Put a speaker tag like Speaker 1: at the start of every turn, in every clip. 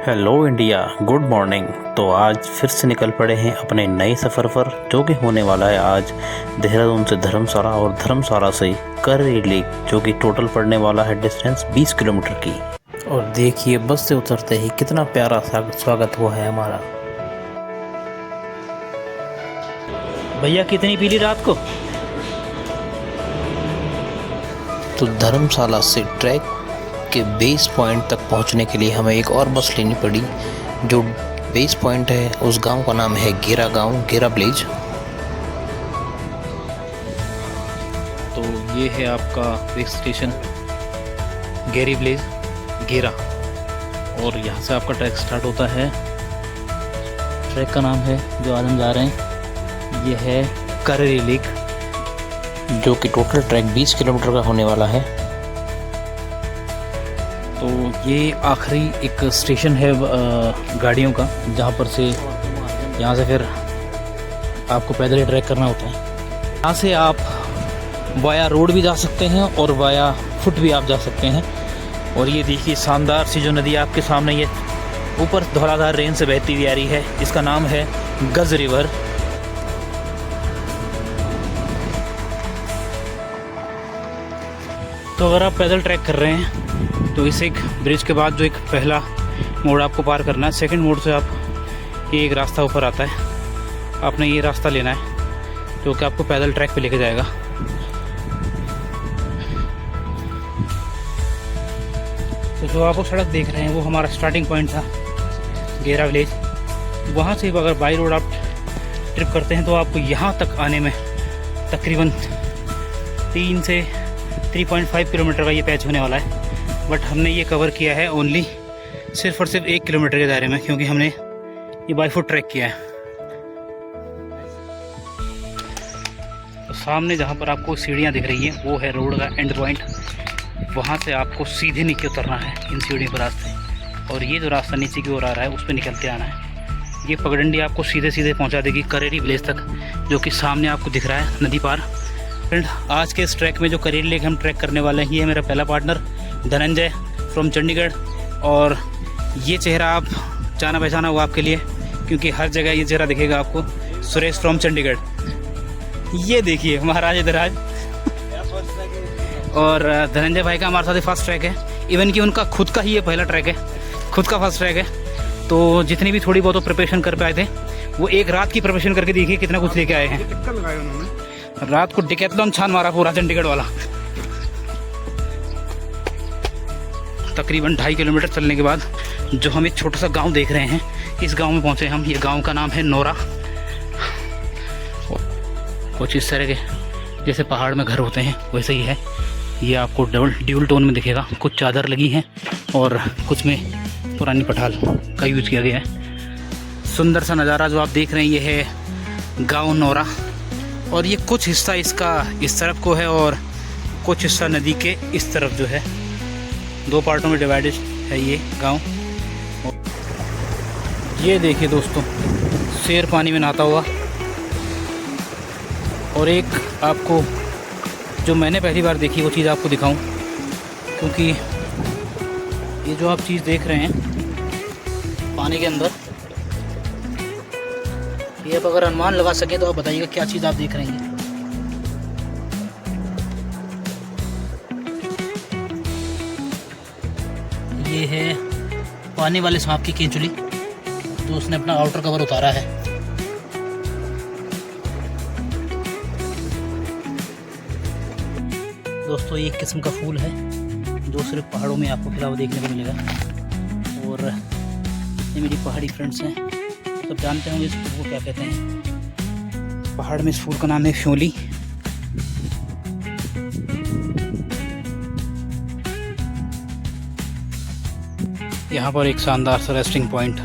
Speaker 1: Hello India, good morning. तो आज फिर से निकल पड़े हैं अपने नए सफ़र पर, जो कि होने वाला है आज देहरादून से धर्मशाला और धर्मशाला से करेरी लेक, जो कि टोटल पड़ने वाला है डिस्टेंस 20 किलोमीटर की। और देखिए बस से उतरते ही कितना प्यारा स्वागत हुआ है हमारा।
Speaker 2: भैया कितनी पी ली रात को?
Speaker 1: तो धर्मशाला से ट्रैक के बेस पॉइंट तक पहुंचने के लिए हमें एक और बस लेनी पड़ी। जो बेस पॉइंट है उस गांव का नाम है गेरा गांव, गेरा विलेज।
Speaker 2: तो ये है आपका बेस स्टेशन गेरी विलेज गेरा, और यहाँ से आपका ट्रैक स्टार्ट होता है। ट्रैक का नाम है जो आज हम जा रहे हैं, ये है करेरी लेक,
Speaker 1: जो कि टोटल ट्रैक 20 किलोमीटर का होने वाला है।
Speaker 2: तो ये आखिरी एक स्टेशन है गाड़ियों का, जहाँ पर से यहाँ से फिर आपको पैदल ही ट्रैक करना होता है। यहाँ से आप वाया रोड भी जा सकते हैं और वाया फुट भी आप जा सकते हैं। और ये देखिए शानदार सी जो नदी आपके सामने ये ऊपर धौलाधार रेंज से बहती हुई आ रही है, इसका नाम है गज रिवर। तो अगर आप पैदल ट्रैक कर रहे हैं तो इस एक ब्रिज के बाद जो एक पहला मोड़ आपको पार करना है, सेकंड मोड़ से आप ये एक रास्ता ऊपर आता है, आपने ये रास्ता लेना है जो कि आपको पैदल ट्रैक पे लेके जाएगा। तो जो आप वो सड़क देख रहे हैं वो हमारा स्टार्टिंग पॉइंट था गेरा विलेज। वहाँ से अगर बाई रोड आप ट्रिप करते हैं तो आपको यहाँ तक आने में तकरीबन 3 से 3.5 किलोमीटर का ये पैच होने वाला है। बट हमने ये कवर किया है ओनली सिर्फ और सिर्फ 1 किलोमीटर के दायरे में, क्योंकि हमने ये बाई फुट ट्रैक किया है। तो सामने जहाँ पर आपको सीढ़ियाँ दिख रही हैं वो है रोड का एंड पॉइंट। वहाँ से आपको सीधे नीचे उतरना है इन सीढ़ियों के रास्ते, और ये जो रास्ता नीचे की ओर आ रहा है उस पर निकलते आना है। ये पगडंडी आपको सीधे सीधे पहुँचा देगी करेरी विलेज तक, जो कि सामने आपको दिख रहा है नदी पार। फ्रेंड, आज के इस ट्रैक में जो करेरी लेक हम ट्रैक करने वाले हैं, ये है मेरा पहला पार्टनर धनंजय फ्रॉम चंडीगढ़। और ये चेहरा आप जाना पहचाना हुआ आपके लिए, क्योंकि हर जगह ये चेहरा दिखेगा आपको, सुरेश फ्रॉम चंडीगढ़। ये देखिए महाराज इधराज। और धनंजय भाई का हमारे साथ फर्स्ट ट्रैक है, इवन कि उनका खुद का ही ये पहला ट्रैक है, खुद का फर्स्ट ट्रैक है। तो जितनी भी थोड़ी बहुत प्रिपरेशन कर पाए थे वो एक रात की प्रिपरेशन करके देखिए कितना कुछ लेके आए हैं। रात को डिकैथलॉन छान मारा पूरा चंडीगढ़ वाला। तकरीबन 2.5 किलोमीटर चलने के बाद जो हम एक छोटा सा गांव देख रहे हैं, इस गांव में पहुंचे हम। ये गांव का नाम है नोरा। कुछ इस तरह के जैसे पहाड़ में घर होते हैं वैसे ही है। ये आपको ड्यूल टोन में दिखेगा, कुछ चादर लगी हैं और कुछ में पुरानी पठाल का यूज किया गया है। सुंदर सा नज़ारा जो आप देख रहे हैं ये है गाँव नोरा, और ये कुछ हिस्सा इसका इस तरफ को है और कुछ हिस्सा नदी के इस तरफ जो है, 2 पार्टों में डिवाइडेड है ये गांव। ये देखिए दोस्तों, शेर पानी में नहाता हुआ। और एक आपको जो मैंने पहली बार देखी वो चीज़ आपको दिखाऊं, क्योंकि ये जो आप चीज़ देख रहे हैं पानी के अंदर, ये आप अगर अनुमान लगा सके तो आप बताइएगा क्या चीज़ आप देख रहे हैं। ये है पानी वाले सांप की केंचुली, तो उसने अपना आउटर कवर उतारा है। दोस्तों, ये एक किस्म का फूल है जो सिर्फ पहाड़ों में आपको खिला हुआ देखने को मिलेगा। और ये मेरी पहाड़ी फ्रेंड्स हैं, सब जानते होंगे इस फूल को क्या कहते हैं। पहाड़ में इस फूल का नाम है फ्योली। यहाँ पर एक शानदार सा रेस्टिंग पॉइंट।
Speaker 3: न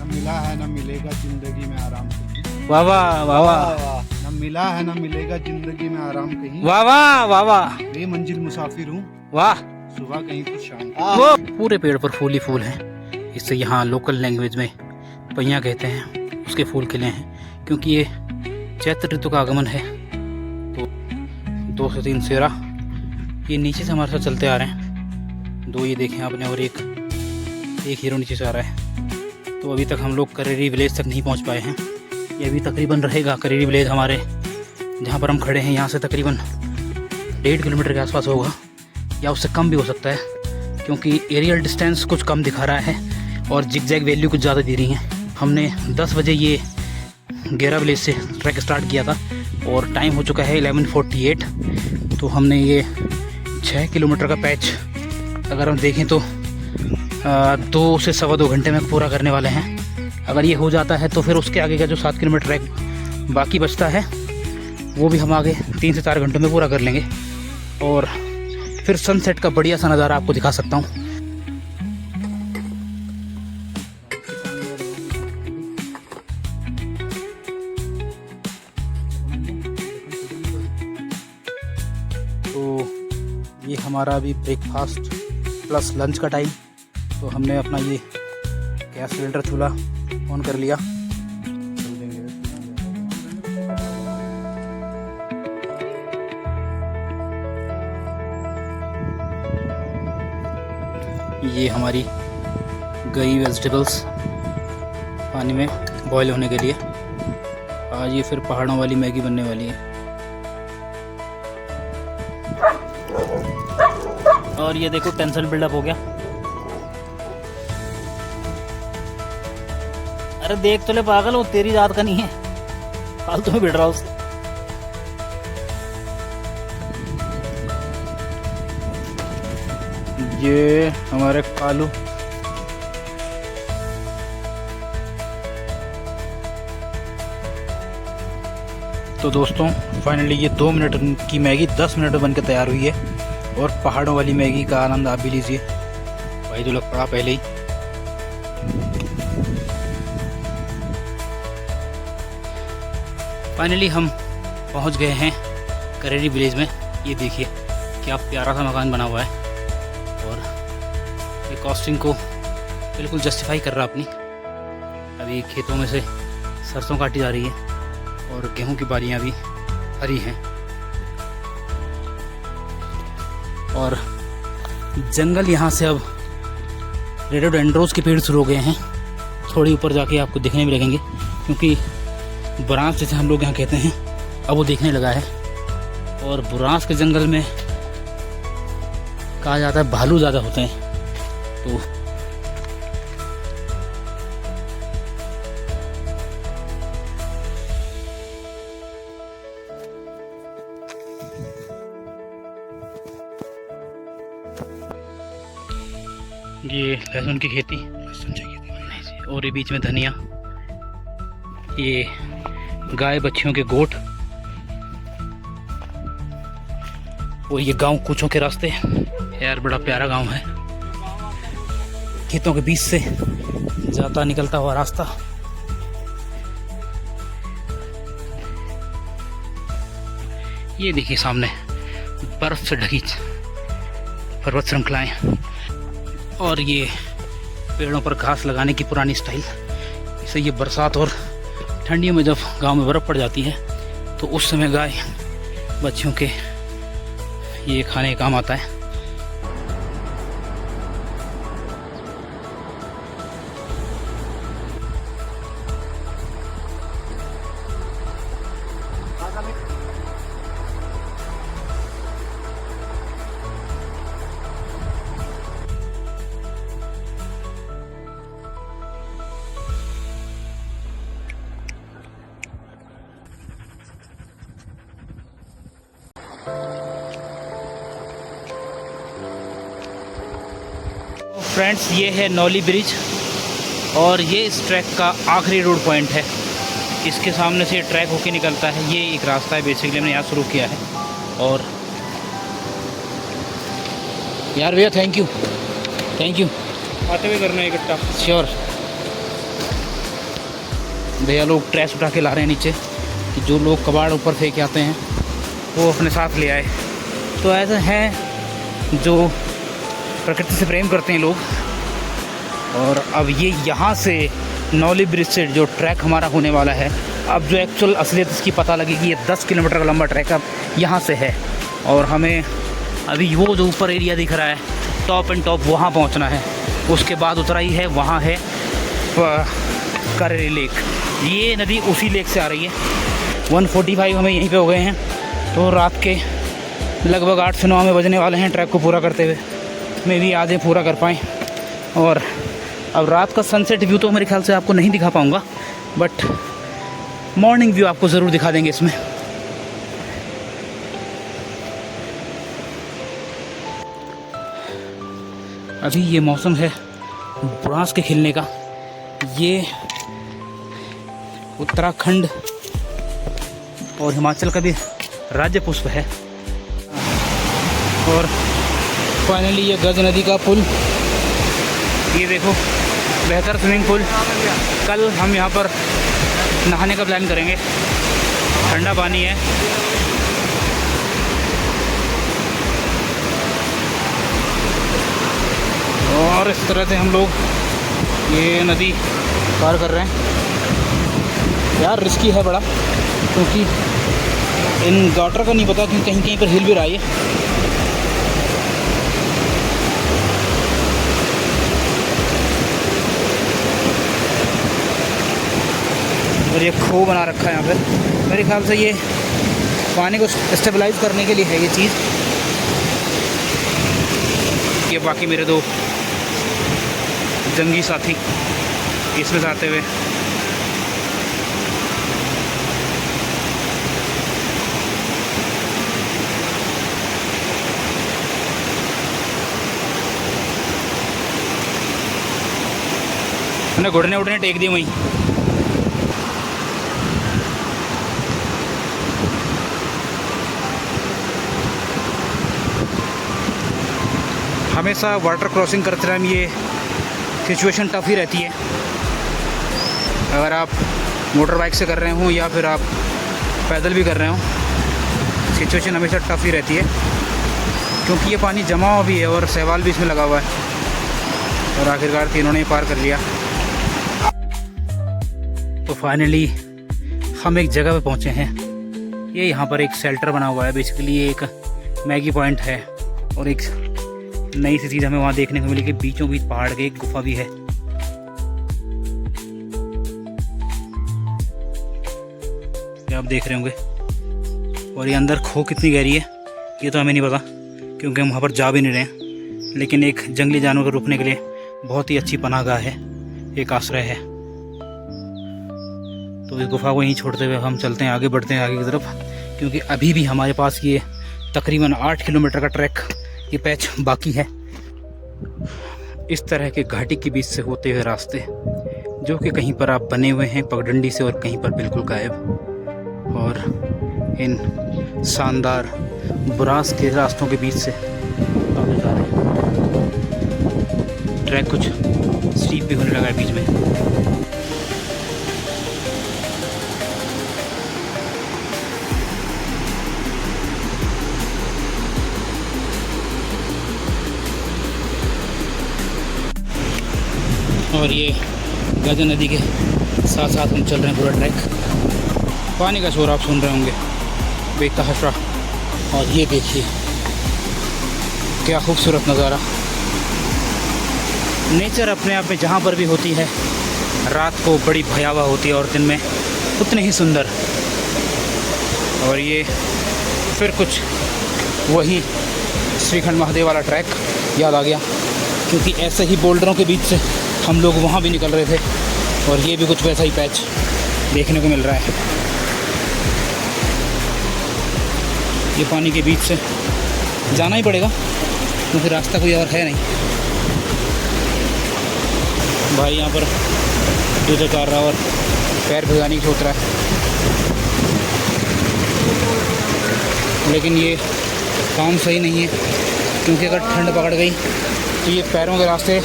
Speaker 3: मिला है न मिलेगा जिंदगी में आराम कहीं।
Speaker 2: वाह वाह वाह वाह।
Speaker 3: न मिला है न मिलेगा जिंदगी में आराम कहीं।
Speaker 2: वाह वाह वाह वाह।
Speaker 3: बेमंजिल मुसाफिर हूँ,
Speaker 2: वाह।
Speaker 3: सुबह कहीं कुछ शाम।
Speaker 2: वो पूरे पेड़ पर फूल ही फूल हैं। इसे यहाँ लोकल लैंग्वेज में पहिया कहते हैं, उसके फूल खिले हैं क्योंकि ये चैत्र ऋतु का आगमन है। तो 2 से 3 सेरा ये नीचे से हमारे साथ चलते आ रहे हैं। 2 ये देखें आपने, और एक एक हीरो नीचे से आ रहा है। तो अभी तक हम लोग करेरी विलेज तक नहीं पहुंच पाए हैं। ये अभी तकरीबन रहेगा करेरी विलेज हमारे जहाँ पर हम खड़े हैं यहाँ से तकरीबन 1.5 किलोमीटर के आसपास होगा, या उससे कम भी हो सकता है, क्योंकि एरियल डिस्टेंस कुछ कम दिखा रहा है और जिगजैग वैल्यू कुछ ज़्यादा दे रही हैं। हमने 10 बजे ये गेरा विलेज से ट्रैक स्टार्ट किया था और टाइम हो चुका है 11:48। तो हमने ये 6 किलोमीटर का पैच अगर हम देखें तो 2 से सवा 2 घंटे में पूरा करने वाले हैं। अगर ये हो जाता है तो फिर उसके आगे का जो 7 किलोमीटर ट्रैक बाकी बचता है वो भी हम आगे 3 से 4 घंटों में पूरा कर लेंगे और फिर सनसेट का बढ़िया सा नज़ारा आपको दिखा सकता हूँ। तो ये हमारा अभी ब्रेकफास्ट प्लस लंच का टाइम। तो हमने अपना ये गैस सिलेंडर चूल्हा ऑन कर लिया। ये हमारी गई वेजिटेबल्स पानी में बॉईल होने के लिए। आज ये फिर पहाड़ों वाली मैगी बनने वाली है। और ये देखो टेंशन बिल्डअप हो गया। अरे देख तो ले पागल, वो तेरी रात का नहीं है, फालतू में बिड़ रहा उससे। ये हमारे कालू तो दोस्तों फाइनली ये 2 मिनट की मैगी 10 मिनट में बनकर तैयार हुई है और पहाड़ों वाली मैगी का आनंद आप भी लीजिए। भाई तो लग पड़ा पहले ही। फाइनली हम पहुंच गए हैं करेरी विलेज में। ये देखिए क्या प्यारा सा मकान बना हुआ है और ये कॉस्टिंग को बिल्कुल जस्टिफाई कर रहा अपनी। अभी खेतों में से सरसों काटी जा रही है और गेहूं की बालियां भी हरी हैं और जंगल यहाँ से अब रेडोडेंड्रोस के पेड़ शुरू हो गए हैं। थोड़ी ऊपर जाके आपको दिखने भी लगेंगे, क्योंकि बुरांस जैसे हम लोग यहाँ कहते हैं अब वो दिखने लगा है। और बुरांस के जंगल में कहा जाता है भालू ज़्यादा होते हैं। तो ये लहसुन की खेती, और ये बीच में धनिया, ये गाय बच्चियों के गोट और ये गांव कूचों के रास्ते। यार बड़ा प्यारा गांव है, खेतों के बीच से जाता निकलता हुआ रास्ता। ये देखिए सामने बर्फ से ढकी पर्वत श्रृंखलाएं और ये पेड़ों पर घास लगाने की पुरानी स्टाइल। इसे ये बरसात और ठंडियों में जब गांव में बर्फ़ पड़ जाती है तो उस समय गाय बच्चियों के ये खाने का काम आता है। फ्रेंड्स ये है नौली ब्रिज और ये इस ट्रैक का आखिरी रोड पॉइंट है। इसके सामने से ट्रैक होके निकलता है। ये एक रास्ता है बेसिकली, हमने यहाँ शुरू किया है। और यार भैया थैंक यू आते हुए करना है इकट्ठा। श्योर भैया लोग ट्रैश उठा के ला रहे हैं नीचे, कि जो लोग कबाड़ ऊपर फेंक आते हैं वो अपने साथ ले आए। तो ऐसा है जो प्रकृति से प्रेम करते हैं लोग। और अब ये यहाँ से नौली ब्रिज से जो ट्रैक हमारा होने वाला है, अब जो एक्चुअल असलियत इसकी पता लगेगी। ये 10 किलोमीटर का लंबा ट्रैक अब यहाँ से है और हमें अभी वो जो ऊपर एरिया दिख रहा है टॉप एंड टॉप, वहाँ पहुँचना है। उसके बाद उतराई है वहाँ है करेरी लेक। ये नदी उसी लेक से आ रही है। 1:45 हमें यहीं पे हो गए हैं, तो रात के लगभग 8 से 9 हमें बजने वाले हैं ट्रैक को पूरा करते हुए। मैं भी आधे पूरा कर पाएँ। और अब रात का सनसेट व्यू तो मेरे ख्याल से आपको नहीं दिखा पाऊँगा, बट मॉर्निंग व्यू आपको ज़रूर दिखा देंगे इसमें। अभी ये मौसम है बुरांस के खिलने का। ये उत्तराखंड और हिमाचल का भी राज्य पुष्प है। और फाइनली ये गज नदी का पुल, ये देखो बेहतर स्विमिंग पूल। कल हम यहाँ पर नहाने का प्लान करेंगे, ठंडा पानी है। और इस तरह से हम लोग ये नदी पार कर रहे हैं। यार रिस्की है बड़ा, क्योंकि इन गाटर का नहीं पता कि कहीं कहीं पर हिल भी रहा है। और ये खो बना रखा है यहाँ पे। मेरे ख्याल से ये पानी को स्टेबलाइज करने के लिए है ये चीज़। ये बाकी मेरे दो जंगी साथी इसमें से आते हुए। मैंने घुटने उठने टेक दिए वहीं। हमेशा वाटर क्रॉसिंग करते टाइम ये सिचुएशन टफ ही रहती है। अगर आप मोटर बाइक से कर रहे हो या फिर आप पैदल भी कर रहे हो, सिचुएशन हमेशा टफ ही रहती है, क्योंकि ये पानी जमा हुआ भी है और सहवाल भी इसमें लगा हुआ है। और आखिरकार तीनों ने पार कर लिया। तो फाइनली हम एक जगह पे पहुंचे हैं। ये यहाँ पर एक शेल्टर बना हुआ है। बेसिकली ये एक मैगी पॉइंट है। और एक नई सी चीज़ हमें वहाँ देखने को मिली कि बीचों बीच पहाड़ के एक गुफा भी है। ये आप देख रहे होंगे। और ये अंदर खो कितनी गहरी है ये तो हमें नहीं पता, क्योंकि हम वहाँ पर जा भी नहीं रहे हैं। लेकिन एक जंगली जानवर को रुकने के लिए बहुत ही अच्छी पनाहगाह है, एक आश्रय है। तो इस गुफा को यहीं छोड़ते हुए हम चलते हैं, आगे बढ़ते हैं आगे की तरफ, क्योंकि अभी भी हमारे पास ये तकरीबन 8 किलोमीटर का ट्रैक, ये पैच बाकी है। इस तरह के घाटी के बीच से होते हुए रास्ते, जो कि कहीं पर आप बने हुए हैं पगडंडी से और कहीं पर बिल्कुल गायब। और इन शानदार बुरांस के रास्तों के बीच से आगे जा रहे हैं। ट्रैक कुछ स्टीप भी होने लगा है बीच में। और ये गज नदी के साथ साथ हम चल रहे हैं पूरा ट्रैक। पानी का शोर आप सुन रहे होंगे बेतहाशा। और ये देखिए क्या खूबसूरत नज़ारा। नेचर अपने आप में जहाँ पर भी होती है, रात को बड़ी भयावह होती है और दिन में उतनी ही सुंदर। और ये फिर कुछ वही श्रीखंड महादेव वाला ट्रैक याद आ गया, क्योंकि ऐसे ही बोल्डरों के बीच से हम लोग वहाँ भी निकल रहे थे। और ये भी कुछ वैसा ही पैच देखने को मिल रहा है। ये पानी के बीच से जाना ही पड़ेगा, क्योंकि रास्ता कोई और है नहीं। भाई यहाँ पर जूते उतार रहा और पैर भिगाने की सोच रहा है, लेकिन ये काम सही नहीं है, क्योंकि अगर ठंड पकड़ गई तो ये पैरों के रास्ते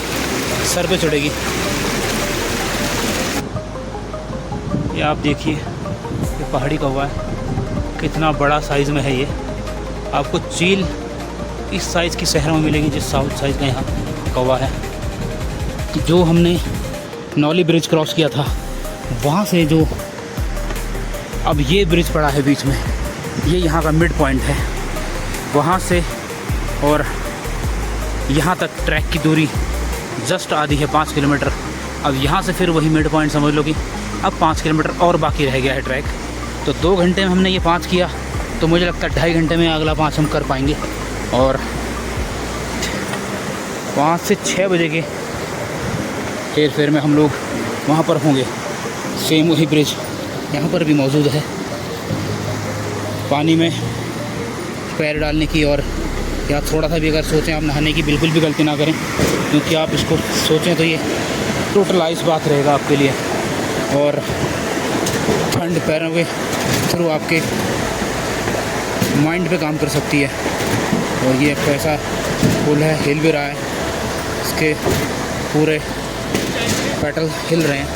Speaker 2: सर पे चढ़ेगी। ये आप देखिए, ये पहाड़ी कौवा है, कितना बड़ा साइज़ में है ये। आपको चील इस साइज़ की शहर में मिलेगी जिस साइज़ का यहाँ कौवा है। जो हमने नौली ब्रिज क्रॉस किया था, वहाँ से जो अब ये ब्रिज पड़ा है बीच में, ये यहाँ का मिड पॉइंट है। वहाँ से और यहाँ तक ट्रैक की दूरी जस्ट आधी है 5 किलोमीटर। अब यहाँ से फिर वही मिड पॉइंट समझ लो कि अब 5 किलोमीटर और बाकी रह गया है ट्रैक। तो 2 घंटे में हमने ये 5 किया, तो मुझे लगता है 2.5 घंटे में अगला 5 हम कर पाएंगे। और 5 से 6 बजे के हेर फेर में हम लोग वहाँ पर होंगे। सेम वही ब्रिज यहाँ पर भी मौजूद है, पानी में पैर डालने की। और या थोड़ा सा भी अगर सोचें आप नहाने की, बिल्कुल भी गलती ना करें, क्योंकि आप इसको सोचें तो ये टोटल आइस बात रहेगा आपके लिए। और ठंड पैरों के थ्रू आपके माइंड पे काम कर सकती है। और ये कैसा पुल है, हिल भी रहा है, इसके पूरे पेटल हिल रहे हैं।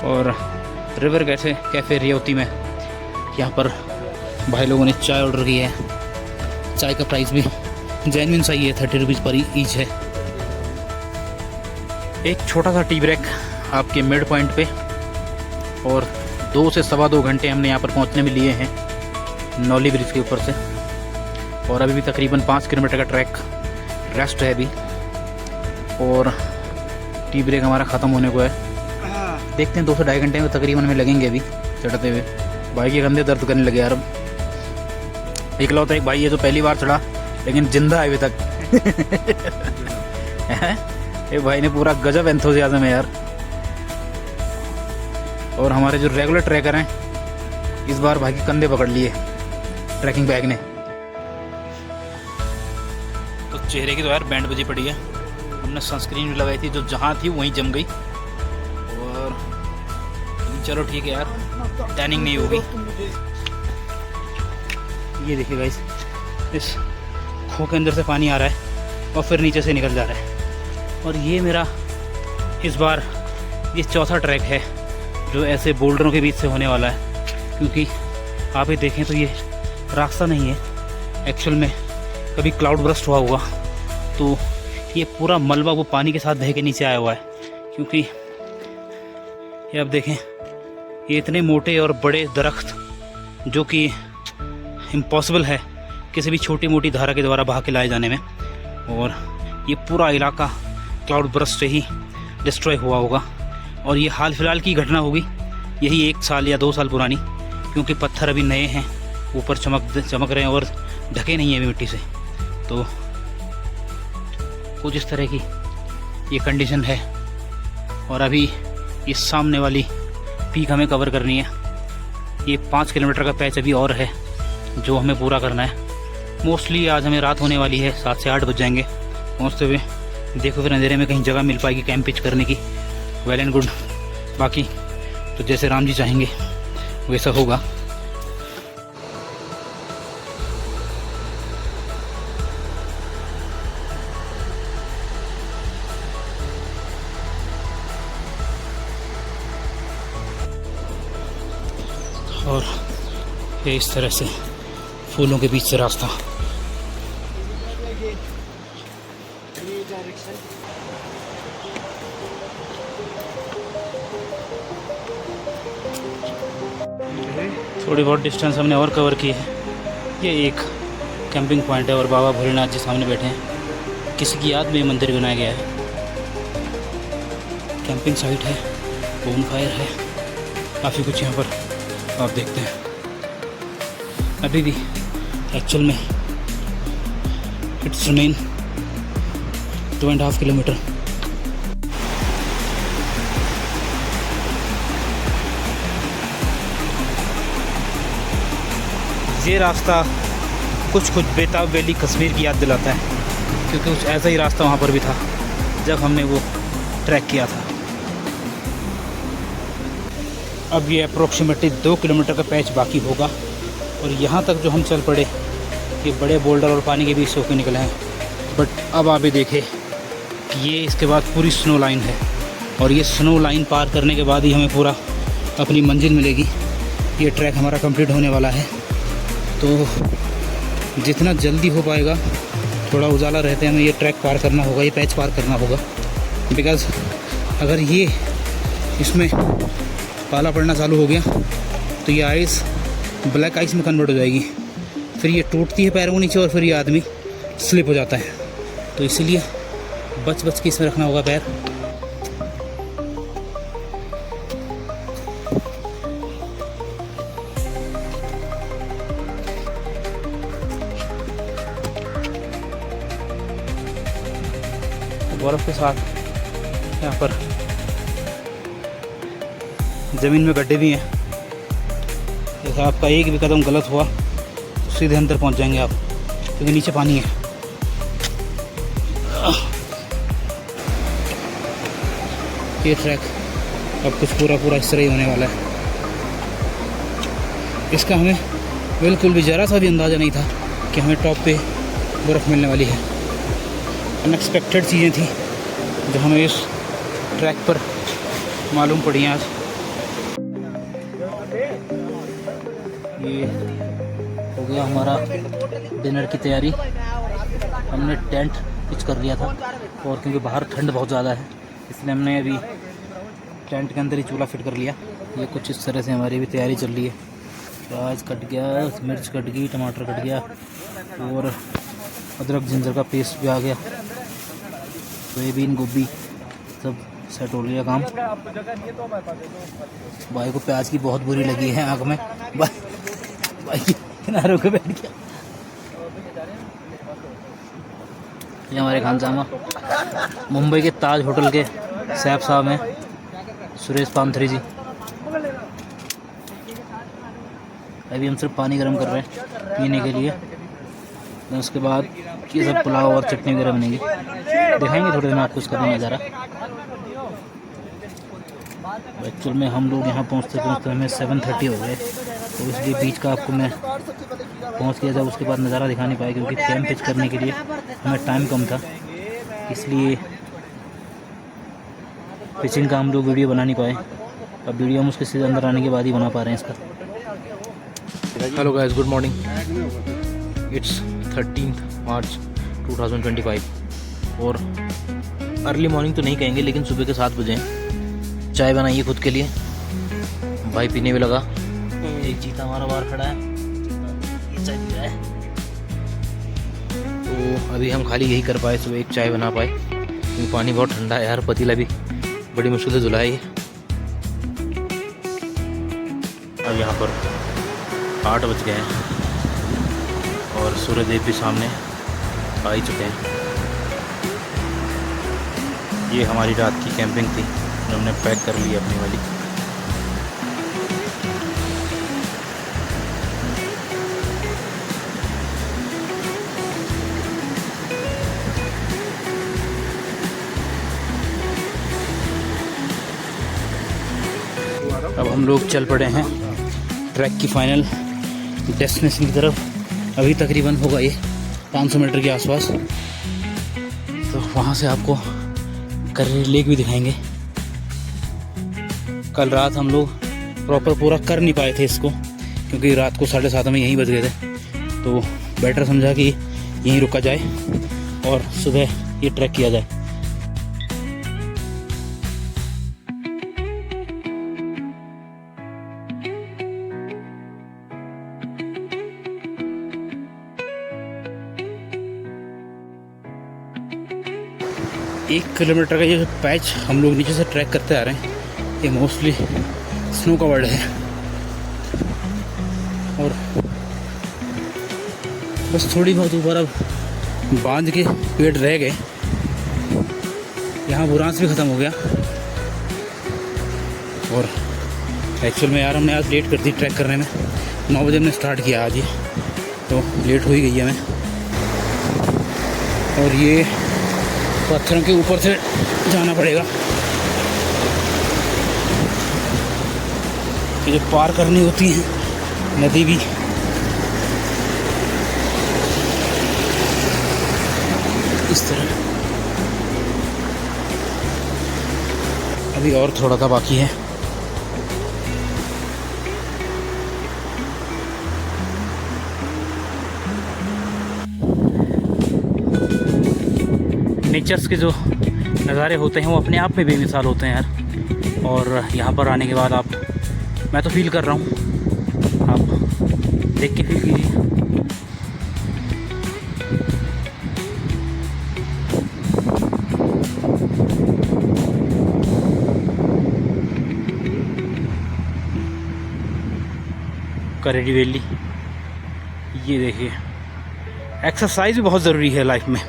Speaker 2: और रिवर कैफ़े रियोती में यहाँ पर भाई लोगों ने चाय ऑर्डर की है। चाय का प्राइस भी जेन्युइन सही है, 30 रुपीज़ पर ईच है। एक छोटा सा टी ब्रेक आपके मिड पॉइंट पे, और 2 से 2.25 घंटे हमने यहाँ पर पहुँचने में लिए हैं नौली ब्रिज के ऊपर से। और अभी भी तकरीबन 5 किलोमीटर का ट्रैक रेस्ट है अभी, और टी ब्रेक हमारा ख़त्म होने को है। देखते हैं 2 से 2.5 घंटे में तकरीबन हमें लगेंगे अभी चढ़ते हुए। भाई के कंधे दर्द करने लगे यार। अब इकलौता एक भाई है जो पहली बार चढ़ा, लेकिन जिंदा है अभी तक। ये भाई ने पूरा गजब एंथुसियाज्म है यार। और हमारे जो रेगुलर ट्रैकर हैं, इस बार भाई के कंधे पकड़ लिए ट्रैकिंग बैग ने। तो चेहरे की तो यार बैंड बजी पड़ी है। हमने सनस्क्रीन भी लगाई थी, जो जहाँ थी वहीं जम गई। और चलो ठीक है यार, टैनिंग नहीं होगी। ये देखिए गाइस, इस खो के अंदर से पानी आ रहा है और फिर नीचे से निकल जा रहा है। और ये मेरा इस बार ये चौथा ट्रैक है जो ऐसे बोल्डरों के बीच से होने वाला है। क्योंकि आप ये देखें तो ये रास्ता नहीं है एक्चुअल में, कभी क्लाउड बर्स्ट हुआ होगा तो ये पूरा मलबा वो पानी के साथ बह के नीचे आया हुआ है। क्योंकि ये आप देखें, ये इतने मोटे और बड़े दरख्त जो कि इम्पॉसिबल है किसी भी छोटी मोटी धारा के द्वारा बहा के लाए जाने में। और ये पूरा इलाका क्लाउड बर्स्ट से ही डिस्ट्रॉय हुआ होगा। और ये हाल फिलहाल की घटना होगी, यही 1 साल या 2 साल पुरानी, क्योंकि पत्थर अभी नए हैं, ऊपर चमक रहे हैं और ढके नहीं हैं अभी मिट्टी से। तो कुछ इस तरह की ये कंडीशन है। और अभी इस सामने वाली पीक हमें कवर करनी है। ये 5 किलोमीटर का पैच अभी और है जो हमें पूरा करना है। मोस्टली आज हमें रात होने वाली है, 7 से 8 बज जाएंगे पहुँचते हुए। देखो फिर अंधेरे में कहीं जगह मिल पाएगी कैंप पिच करने की, वेल एंड गुड। बाकी तो जैसे राम जी चाहेंगे वैसा होगा। और ये इस तरह से फूलों के बीच से रास्ता। थोड़ी बहुत डिस्टेंस हमने और कवर की है। ये एक कैंपिंग पॉइंट है और बाबा भोलेनाथ जी सामने बैठे हैं। किसी की याद में ये मंदिर बनाया गया है। कैंपिंग साइट है, बोन फायर है, काफ़ी कुछ यहाँ पर आप देखते हैं। अभी भी एक्चुअल में इट्स रिमेन 2.5 किलोमीटर। ये रास्ता कुछ बेताब वैली कश्मीर की याद दिलाता है, क्योंकि कुछ ऐसा ही रास्ता वहाँ पर भी था जब हमने वो ट्रैक किया था। अब ये अप्रोक्सीमेटली 2 किलोमीटर का पैच बाकी होगा। और यहाँ तक जो हम चल पड़े, ये बड़े बोल्डर और पानी के बीच से होकर निकले हैं। बट अब आप ये देखें कि ये इसके बाद पूरी स्नो लाइन है, और ये स्नो लाइन पार करने के बाद ही हमें पूरा अपनी मंजिल मिलेगी। ये ट्रैक हमारा कंप्लीट होने वाला है। तो जितना जल्दी हो पाएगा, थोड़ा उजाला रहते हमें ये ट्रैक पार करना होगा, ये पैच पार करना होगा। बिकॉज़ अगर ये इसमें पाला पड़ना चालू हो गया तो ये आइस ब्लैक आइस में कन्वर्ट हो जाएगी। फिर ये टूटती है पैरों के नीचे और फिर ये आदमी स्लिप हो जाता है। तो इसीलिए बच बच के इसमें रखना होगा पैर। बर्फ के साथ यहाँ पर ज़मीन में गड्ढे भी हैं। जैसे आपका एक भी कदम गलत हुआ तो सीधे अंदर पहुँच जाएंगे आप, क्योंकि नीचे पानी है। ये ट्रैक अब कुछ पूरा इस तरह ही होने वाला है। इसका हमें बिल्कुल भी ज़रा सा भी अंदाज़ा नहीं था कि हमें टॉप पे बर्फ़ मिलने वाली है। अनएक्सपेक्टेड चीज़ें थी जो हमें इस ट्रैक पर मालूम पड़ी हैं आज। ये हो गया हमारा डिनर की तैयारी। हमने टेंट पिच कर लिया था, और क्योंकि बाहर ठंड बहुत ज़्यादा है इसलिए हमने अभी टेंट के अंदर ही चूल्हा फिट कर लिया। ये कुछ इस तरह से हमारी भी तैयारी चल रही है। प्याज कट गया, मिर्च कट गई, टमाटर कट गया, और अदरक जिंजर का पेस्ट भी आ गया, सोयाबीन गोभी सब सेट हो लिया काम। भाई को प्याज की बहुत बुरी लगी है आँख में। भाई किनारों पे बैठ गया। ये हमारे खानसामा मुंबई के ताज होटल के सैफ साहब हैं, सुरेश पामथरी जी। अभी हम सिर्फ पानी गर्म कर रहे हैं पीने के लिए। उसके बाद ये सब पुलाव और चटनी वगैरह बनेगी, दिखाएंगे थोड़ी देर में आपको इसका भी नज़ारा। एक्चुअल में हम लोग यहाँ पहुँचते हमें 7:30 हो गए, तो इसलिए बीच का आपको मैं पहुँच गया था, उसके बाद नज़ारा दिखा नहीं पाया क्योंकि कैंप पिच करने के लिए हमें टाइम कम था, इसलिए पिचिंग का हम लोग वीडियो बना नहीं पाए। अब वीडियो हम उसके सीधे अंदर आने के बाद ही बना पा रहे हैं इसका।
Speaker 4: Hello guys, good morning. It's 13 मार्च 2025 और अर्ली मॉर्निंग तो नहीं कहेंगे, लेकिन सुबह के 7 बजे चाय बनाइए खुद के लिए। भाई पीने भी लगा। एक चीता हमारा बाहर खड़ा है, ये चाय पी रहा है। तो अभी हम खाली यही कर पाए, सुबह एक चाय बना पाए क्योंकि पानी बहुत ठंडा है यार। पतीला भी बड़ी मुश्किल से धुला है।
Speaker 1: अब यहाँ पर 8 बज गए हैं और सूर्यदेव भी सामने आ ही चुके हैं। ये हमारी रात की कैंपिंग थी जो हमने पैक कर ली अपनी वाली। अब हम लोग चल पड़े हैं ट्रैक की फाइनल डेस्टिनेशन की तरफ। अभी तकरीबन होगा ये 500 मीटर के आसपास, तो वहाँ से आपको करेरी लेक भी दिखाएंगे। कल रात हम लोग प्रॉपर पूरा कर नहीं पाए थे इसको, क्योंकि रात को 7:30 में यहीं बज गए थे, तो बेटर समझा कि यहीं रुका जाए और सुबह ये ट्रैक किया जाए। एक किलोमीटर का ये पैच हम लोग नीचे से ट्रैक करते आ रहे हैं, ये मोस्टली स्नो कवर्ड है और बस थोड़ी बहुत ऊपर अब बांध के पेड़ रह गए। यहाँ बुरांस भी ख़त्म हो गया और एक्चुअल में यार हमने आज लेट कर दी ट्रैक करने में। 9 बजे हमने स्टार्ट किया आज, ये तो लेट हो ही गई है हमें। और ये पत्थरों के ऊपर से जाना पड़ेगा, ये जो पार करनी होती है नदी भी। इस तरह अभी और थोड़ा सा बाकी है। नेचर्स के जो नज़ारे होते हैं वो अपने आप में बेमिसाल होते हैं यार। और यहाँ पर आने के बाद मैं तो फील कर रहा हूँ, आप देख के फील कीजिए।
Speaker 2: करेरी वैली। ये देखिए, एक्सरसाइज भी बहुत ज़रूरी है लाइफ में।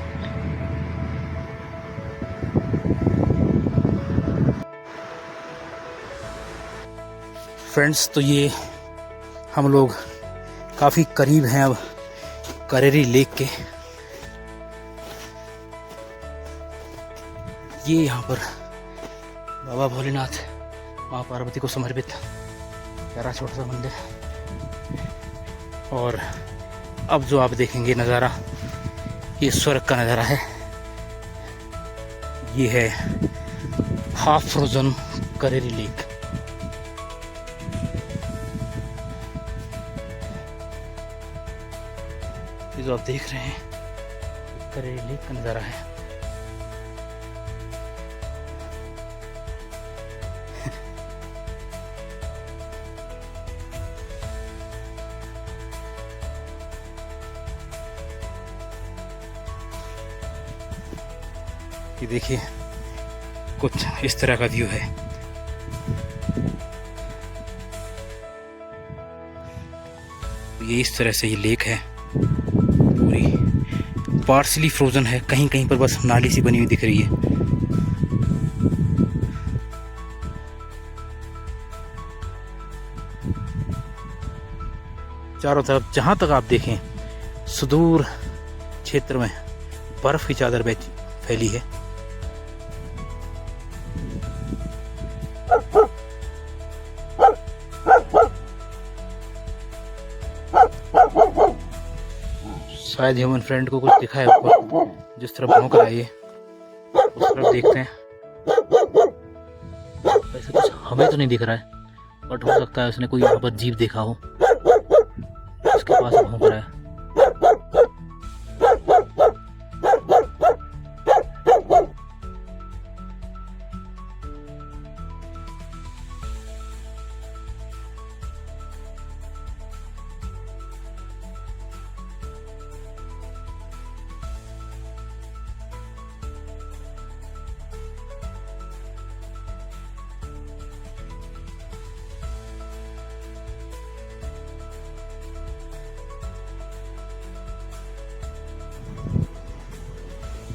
Speaker 2: फ्रेंड्स, तो ये हम लोग काफ़ी करीब हैं अब करेरी लेक के। ये यहाँ पर बाबा भोलेनाथ माँ पार्वती को समर्पित प्यारा छोटा सा मंदिर। और अब जो आप देखेंगे नज़ारा, ये स्वर्ग का नज़ारा है। ये है हाफ फ्रोजन करेरी लेक। ये जो आप देख रहे हैं करेरी लेक का नज़ारा है। ये देखिए, कुछ इस तरह का व्यू है। ये इस तरह से ये लेक है, पूरी पार्शली फ्रोजन है। कहीं कहीं पर बस नाली सी बनी हुई दिख रही है। चारों तरफ जहां तक आप देखें, सुदूर क्षेत्र में बर्फ की चादर फैली है। शायद ह्यूमन फ्रेंड को कुछ दिखा है ऊपर, जिस तरफ भौंक रहा है ये, उस तरफ देखते हैं। वैसे कुछ हमें तो नहीं दिख रहा है, बट हो सकता है उसने कोई यहाँ पर जीव देखा हो, उसके पास भौंक रहा है।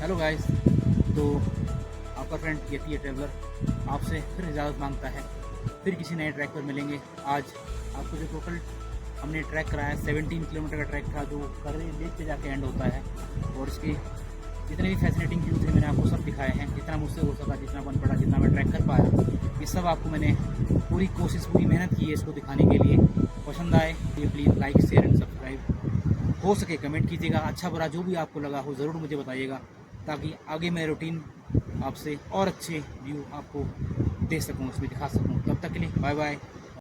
Speaker 2: हेलो गाइस, तो आपका फ्रेंड यति ट्रैवलर आपसे फिर इजाज़त मांगता है। फिर किसी नए ट्रैक पर मिलेंगे। आज आपको जो टोटल हमने ट्रैक कराया 17 किलोमीटर का ट्रैक था, जो करेरी लेक पे जाके एंड होता है। और इसके जितने भी फैसिनेटिंग व्यू थे मैंने आपको सब दिखाए हैं, जितना मुझसे हो सका, जितना बन पड़ा, जितना मैं ट्रैक कर पाया। ये सब आपको मैंने पूरी कोशिश, पूरी मेहनत की है इसको दिखाने के लिए। पसंद आए तो please like, share and subscribe. हो सके कमेंट कीजिएगा, अच्छा बुरा जो भी आपको लगा हो ज़रूर मुझे बताइएगा, ताकि आगे मैं रूटीन आपसे और अच्छे व्यू आपको दे सकूँ, उसमें दिखा सकूँ। तब तक के लिए बाय बाय।